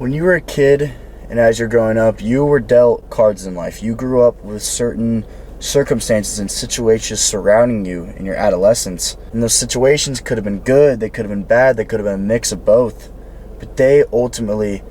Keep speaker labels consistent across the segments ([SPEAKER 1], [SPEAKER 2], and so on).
[SPEAKER 1] When you were a kid and as you're growing up, you were dealt cards in life. You grew up with certain circumstances and situations surrounding you in your adolescence. And those situations could have been good, they could have been bad, they could have been a mix of both. But they ultimately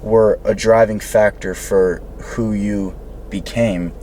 [SPEAKER 1] were a driving factor for who you became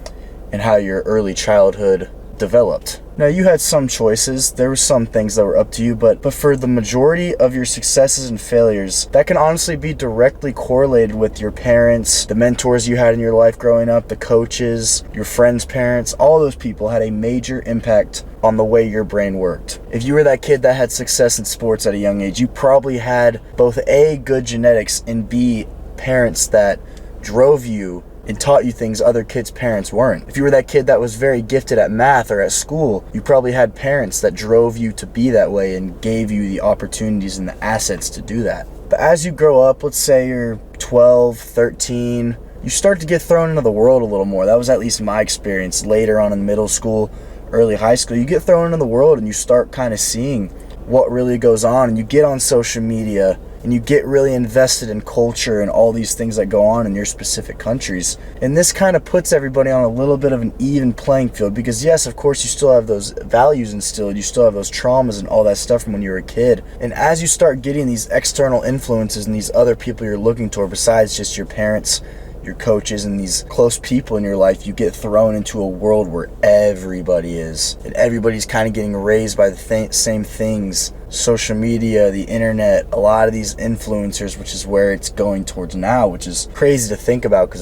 [SPEAKER 1] and how your early childhood developed. Now, you had some choices. There were some things that were up to you, but for the majority of your successes and failures, that can honestly be directly correlated with your parents, the mentors you had in your life growing up, the coaches, your friends' parents. All those people had a major impact on the way your brain worked. If you were that kid that had success in sports at a young age, you probably had both A, good genetics, and B, parents that drove you and taught you things other kids' parents weren't. If you were that kid that was very gifted at math or at school, you probably had parents that drove you to be that way and gave you the opportunities and the assets to do that. But as you grow up, let's say you're 12, 13, you start to get thrown into the world a little more. That was at least my experience later on in middle school, early high school. You get thrown into the world and you start kind of seeing what really goes on, and you get on social media and you get really invested in culture and all these things that go on in your specific countries. And this kind of puts everybody on a little bit of an even playing field because, yes, of course, you still have those values instilled, you still have those traumas and all that stuff from when you were a kid. And as you start getting these external influences and these other people you're looking toward besides just your parents, your coaches, and these close people in your life, you get thrown into a world where everybody is. And everybody's kind of getting raised by the same things. Social media, the internet, a lot of these influencers, which is where it's going towards now, which is crazy to think about because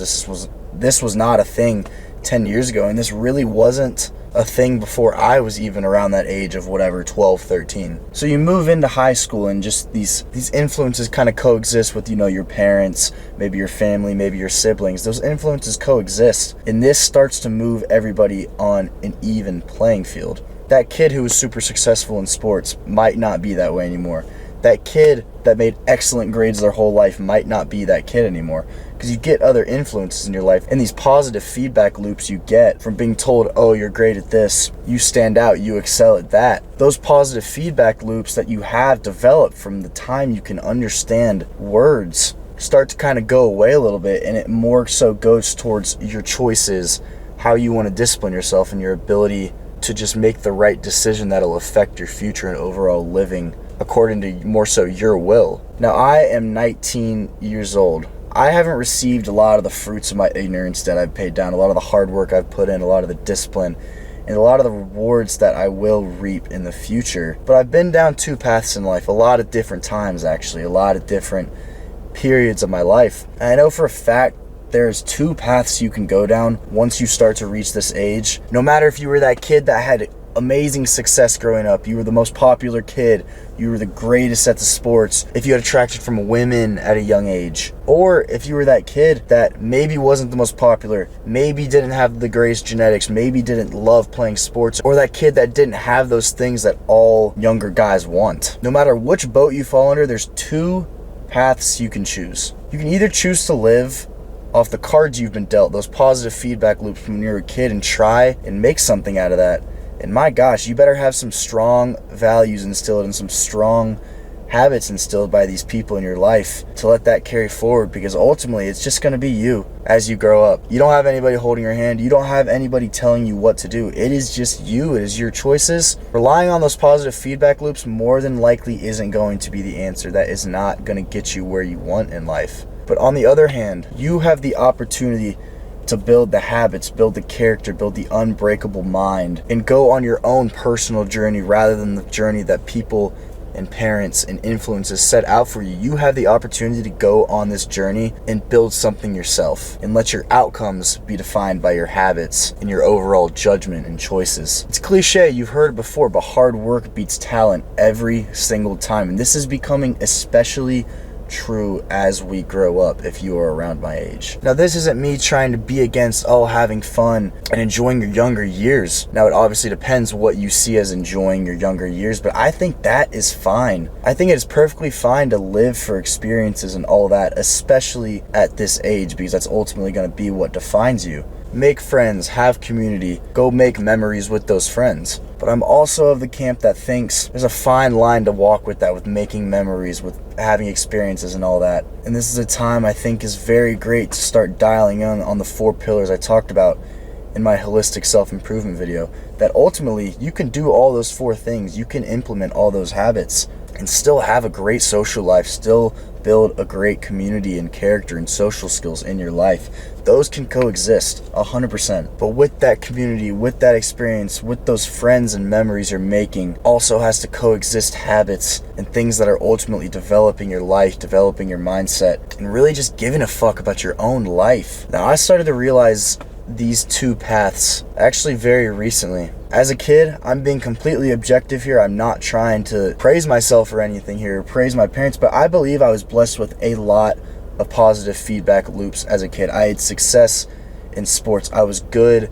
[SPEAKER 1] this was not a thing 10 years ago, and this really wasn't a thing before I was even around that age of whatever, 12, 13. So you move into high school and just these influences kind of coexist with, your parents, maybe your family, maybe your siblings. Those influences coexist, and this starts to move everybody on an even playing field. That kid who was super successful in sports might not be that way anymore. That kid that made excellent grades their whole life might not be that kid anymore, because you get other influences in your life and these positive feedback loops you get from being told, oh, you're great at this, you stand out, you excel at that. Those positive feedback loops that you have developed from the time you can understand words start to kind of go away a little bit, and it more so goes towards your choices, how you want to discipline yourself, and your ability to just make the right decision that'll affect your future and overall living according to more so your will. Now, I am 19 years old. I haven't received a lot of the fruits of my ignorance that I've paid down, a lot of the hard work I've put in, a lot of the discipline, and a lot of the rewards that I will reap in the future. But I've been down two paths in life, a lot of different times actually, a lot of different periods of my life. And I know for a fact there's two paths you can go down once you start to reach this age. No matter if you were that kid that had amazing success growing up, you were the most popular kid, you were the greatest at the sports, if you had attraction from women at a young age, or if you were that kid that maybe wasn't the most popular, maybe didn't have the greatest genetics, maybe didn't love playing sports, or that kid that didn't have those things that all younger guys want. No matter which boat you fall under, there's two paths you can choose. You can either choose to live off the cards you've been dealt, those positive feedback loops from when you were a kid, and try and make something out of that. And my gosh, you better have some strong values instilled and some strong habits instilled by these people in your life to let that carry forward, because ultimately it's just going to be you as you grow up. You don't have anybody holding your hand. You don't have anybody telling you what to do. It is just you. It is your choices. Relying on those positive feedback loops more than likely isn't going to be the answer. That is not going to get you where you want in life. But on the other hand, you have the opportunity to build the habits, build the character, build the unbreakable mind, and go on your own personal journey rather than the journey that people and parents and influences set out for you. You have the opportunity to go on this journey and build something yourself, and let your outcomes be defined by your habits and your overall judgment and choices. It's cliche, you've heard it before, but hard work beats talent every single time, and this is becoming especially true as we grow up if you are around my age. Now, this isn't me trying to be against having fun and enjoying your younger years. Now, it obviously depends what you see as enjoying your younger years, but I think that is fine. I think it is perfectly fine to live for experiences and all that, especially at this age, because that's ultimately going to be what defines you. Make friends, have community, go make memories with those friends. But I'm also of the camp that thinks there's a fine line to walk with that, with making memories, with having experiences and all that. And this is a time I think is very great to start dialing in on the 4 pillars I talked about in my holistic self-improvement video, that ultimately you can do all those 4 things. You can implement all those habits and still have a great social life, still build a great community and character and social skills in your life. Those can coexist 100%. But with that community, with that experience, with those friends and memories you're making, also has to coexist habits and things that are ultimately developing your life, developing your mindset, and really just giving a fuck about your own life. Now, I started to realize these 2 paths actually very recently. As a kid, I'm being completely objective here. I'm not trying to praise myself or anything here, praise my parents, but I believe I was blessed with a lot of positive feedback loops as a kid. I had success in sports. I was good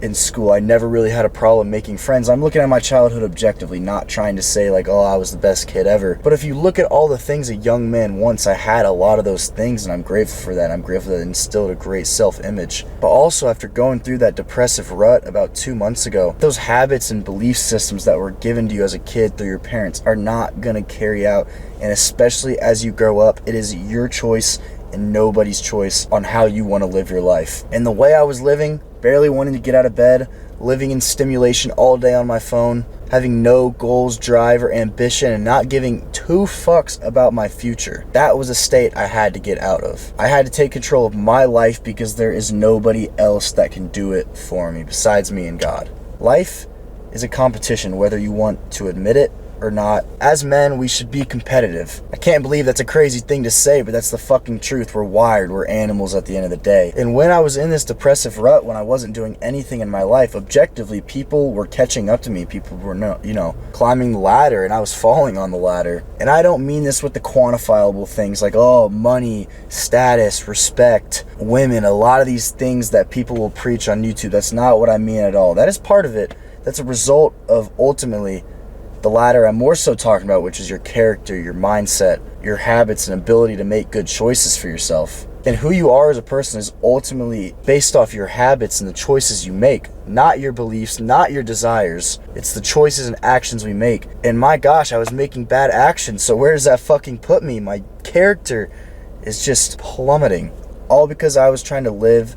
[SPEAKER 1] in school. I never really had a problem making friends. I'm looking at my childhood objectively, not trying to say like, oh, I was the best kid ever. But if you look at all the things a young man wants, I had a lot of those things, and I'm grateful for that. I'm grateful that it instilled a great self-image. But also, after going through that depressive rut about 2 months ago, those habits and belief systems that were given to you as a kid through your parents are not going to carry out. And especially as you grow up, it is your choice and nobody's choice on how you want to live your life. And the way I was living, barely wanting to get out of bed, living in stimulation all day on my phone, having no goals, drive, or ambition, and not giving 2 fucks about my future. That was a state I had to get out of. I had to take control of my life because there is nobody else that can do it for me besides me and God. Life is a competition, whether you want to admit it or not. As men, we should be competitive. I can't believe that's a crazy thing to say, but that's the fucking truth. We're wired. We're animals at the end of the day. And when I was in this depressive rut, when I wasn't doing anything in my life, objectively, people were catching up to me. People were, climbing the ladder, and I was falling on the ladder. And I don't mean this with the quantifiable things like, oh, money, status, respect, women, a lot of these things that people will preach on YouTube. That's not what I mean at all. That is part of it. That's a result of ultimately the ladder I'm more so talking about, which is your character, your mindset, your habits, and ability to make good choices for yourself. And who you are as a person is ultimately based off your habits and the choices you make, not your beliefs, not your desires. It's the choices and actions we make. And my gosh, I was making bad actions, so where does that fucking put me? My character is just plummeting. All because I was trying to live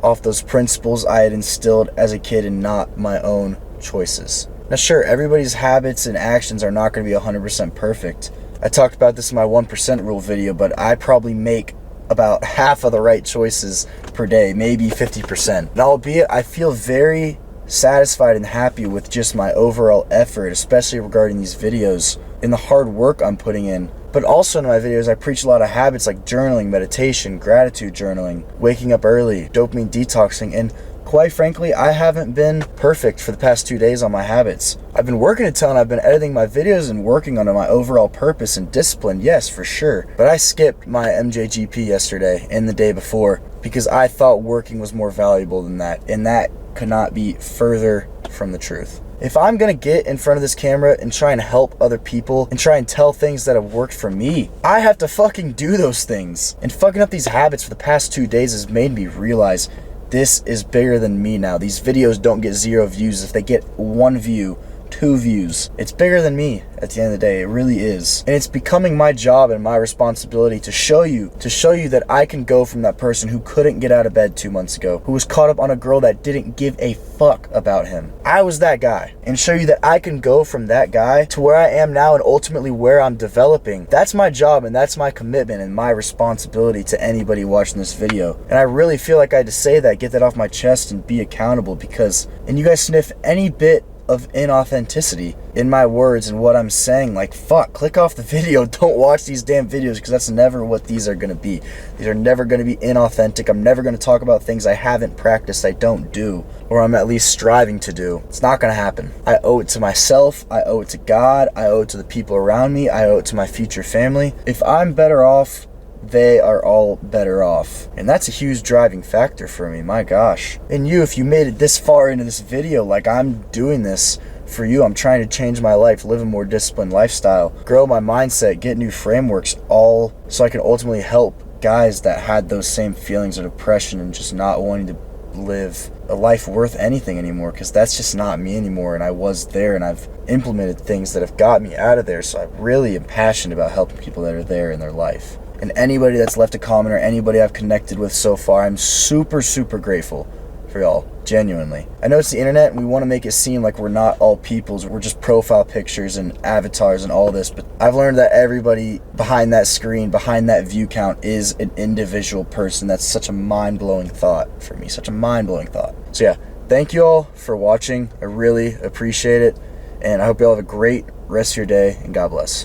[SPEAKER 1] off those principles I had instilled as a kid and not my own choices. Now sure, everybody's habits and actions are not going to be 100% perfect. I talked about this in my 1% rule video, but I probably make about half of the right choices per day, maybe 50%. And albeit I feel very satisfied and happy with just my overall effort, especially regarding these videos and the hard work I'm putting in. But also in my videos, I preach a lot of habits like journaling, meditation, gratitude journaling, waking up early, dopamine detoxing, and quite frankly, I haven't been perfect for the past 2 days on my habits. I've been working a ton, I've been editing my videos and working on my overall purpose and discipline, yes, for sure. But I skipped my MJGP yesterday and the day before because I thought working was more valuable than that, and that could not be further from the truth. If I'm gonna get in front of this camera and try and help other people and try and tell things that have worked for me, I have to fucking do those things. And fucking up these habits for the past 2 days has made me realize this is bigger than me now. These videos don't get 0 views. If they get 1 view, 2 views, it's bigger than me at the end of the day. It really is. And it's becoming my job and my responsibility to show you that I can go from that person who couldn't get out of bed 2 months ago, who was caught up on a girl that didn't give a fuck about him. I was that guy. And show you that I can go from that guy to where I am now and ultimately where I'm developing. That's my job and that's my commitment and my responsibility to anybody watching this video. And I really feel like I had to say that, get that off my chest and be accountable because, and you guys sniff any bit of inauthenticity in my words and what I'm saying, like, fuck, click off the video. Don't watch these damn videos because that's never what these are going to be. These are never going to be inauthentic. I'm never going to talk about things I haven't practiced, I don't do, or I'm at least striving to do. It's not going to happen. I owe it to myself. I owe it to God. I owe it to the people around me. I owe it to my future family. If I'm better off, they are all better off. And that's a huge driving factor for me, my gosh. And you, if you made it this far into this video, like I'm doing this for you, I'm trying to change my life, live a more disciplined lifestyle, grow my mindset, get new frameworks, all so I can ultimately help guys that had those same feelings of depression and just not wanting to live a life worth anything anymore, because that's just not me anymore. And I was there, and I've implemented things that have got me out of there. So I really am passionate about helping people that are there in their life. And anybody that's left a comment or anybody I've connected with so far, I'm super, super grateful for y'all, genuinely. I know it's the internet, and we want to make it seem like we're not all peoples, we're just profile pictures and avatars and all this, but I've learned that everybody behind that screen, behind that view count, is an individual person. That's such a mind-blowing thought for me, such a mind-blowing thought. So yeah, thank you all for watching. I really appreciate it, and I hope you all have a great rest of your day, and God bless.